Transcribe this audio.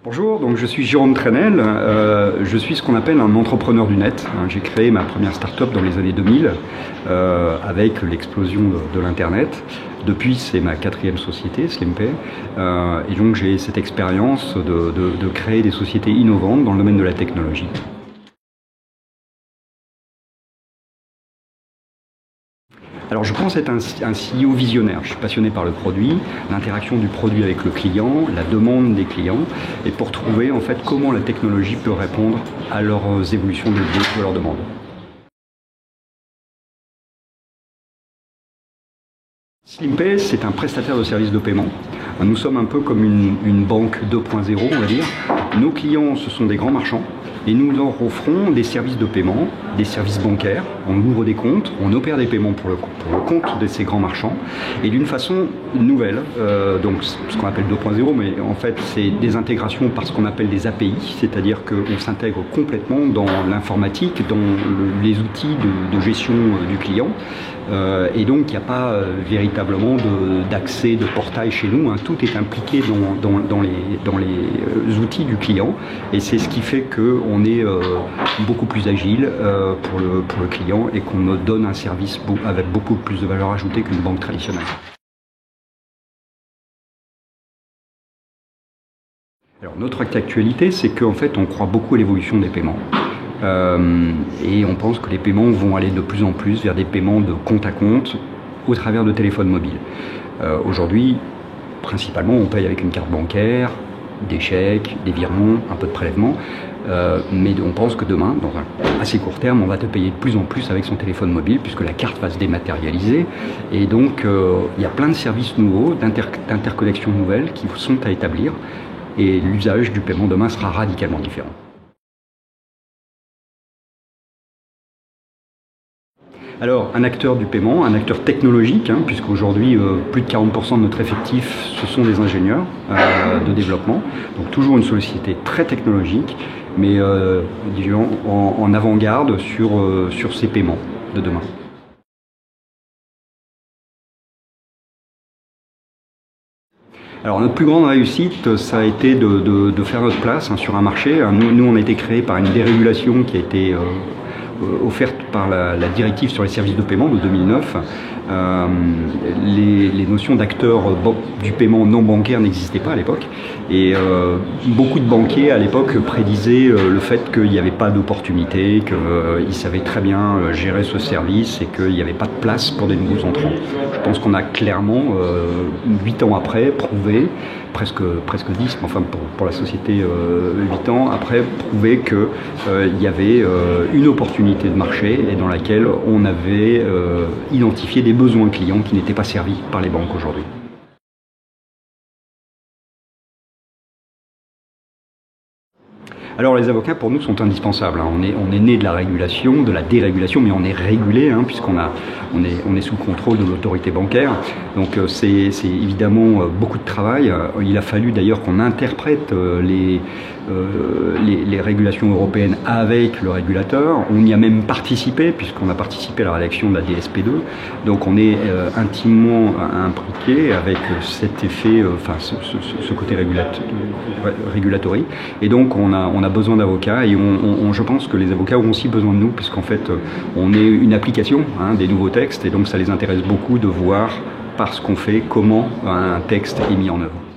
Bonjour, donc je suis Jérôme Trenel, je suis ce qu'on appelle un entrepreneur du net. J'ai créé ma première start-up dans les années 2000 avec l'explosion de l'Internet. Depuis, c'est ma 4e société, Slimpay, et donc j'ai cette expérience de créer des sociétés innovantes dans le domaine de la technologie. Alors je pense être un CEO visionnaire. Je suis passionné par le produit, l'interaction du produit avec le client, la demande des clients, et pour trouver en fait comment la technologie peut répondre à leurs évolutions de leurs demandes. Slimpay, c'est un prestataire de services de paiement. Nous sommes un peu comme une banque 2.0, on va dire. Nos clients, ce sont des grands marchands et nous leur offrons des services de paiement, des services bancaires. On ouvre des comptes, on opère des paiements pour le compte de ces grands marchands et d'une façon nouvelle. Donc ce qu'on appelle 2.0, mais en fait c'est des intégrations par ce qu'on appelle des API, c'est-à-dire qu'on s'intègre complètement dans l'informatique, dans les outils de gestion du client. Et donc il n'y a pas véritablement d'accès, de portail chez nous, hein. Tout est impliqué dans les outils du client et c'est ce qui fait qu'on est beaucoup plus agile pour le client et qu'on donne un service avec beaucoup plus de valeur ajoutée qu'une banque traditionnelle. Alors, notre actualité, c'est qu'en fait on croit beaucoup à l'évolution des paiements. Et on pense que les paiements vont aller de plus en plus vers des paiements de compte à compte au travers de téléphones mobiles. Aujourd'hui, principalement, on paye avec une carte bancaire, des chèques, des virements, un peu de prélèvement, mais on pense que demain, dans un assez court terme, on va te payer de plus en plus avec son téléphone mobile puisque la carte va se dématérialiser et donc il y a plein de services nouveaux, d'interconnexions nouvelles qui sont à établir et l'usage du paiement demain sera radicalement différent. Alors, un acteur du paiement, un acteur technologique, puisqu'aujourd'hui, plus de 40% de notre effectif, ce sont des ingénieurs de développement. Donc, toujours une société très technologique, mais disons, en avant-garde sur ces paiements de demain. Alors notre plus grande réussite, ça a été de faire notre place sur un marché. Nous, on a été créé par une dérégulation qui a été offerte par la directive sur les services de paiement de 2009. Les notions d'acteurs du paiement non bancaire n'existaient pas à l'époque et beaucoup de banquiers à l'époque prédisaient le fait qu'il n'y avait pas d'opportunité, qu'ils savaient très bien gérer ce service et qu'il n'y avait pas de place pour des nouveaux entrants. Je pense qu'on a clairement, 8 ans après, prouvé, presque 10, mais enfin pour la société 8 ans après, prouvé qu'il y avait une opportunité de marché et dans laquelle on avait identifié des besoins clients qui n'étaient pas servis par les banques aujourd'hui. Alors les avocats pour nous sont indispensables. On est né de la régulation, de la dérégulation, mais on est régulé puisqu'on est sous le contrôle de l'autorité bancaire. Donc c'est évidemment beaucoup de travail. Il a fallu d'ailleurs qu'on interprète les régulations européennes avec le régulateur. On y a même participé puisqu'on a participé à la rédaction de la DSP2. Donc on est intimement impliqué avec cet effet, ce côté régulatory. Et donc on a besoin d'avocats et je pense que les avocats ont aussi besoin de nous puisqu'en fait on est une application des nouveaux textes et donc ça les intéresse beaucoup de voir par ce qu'on fait comment un texte est mis en œuvre.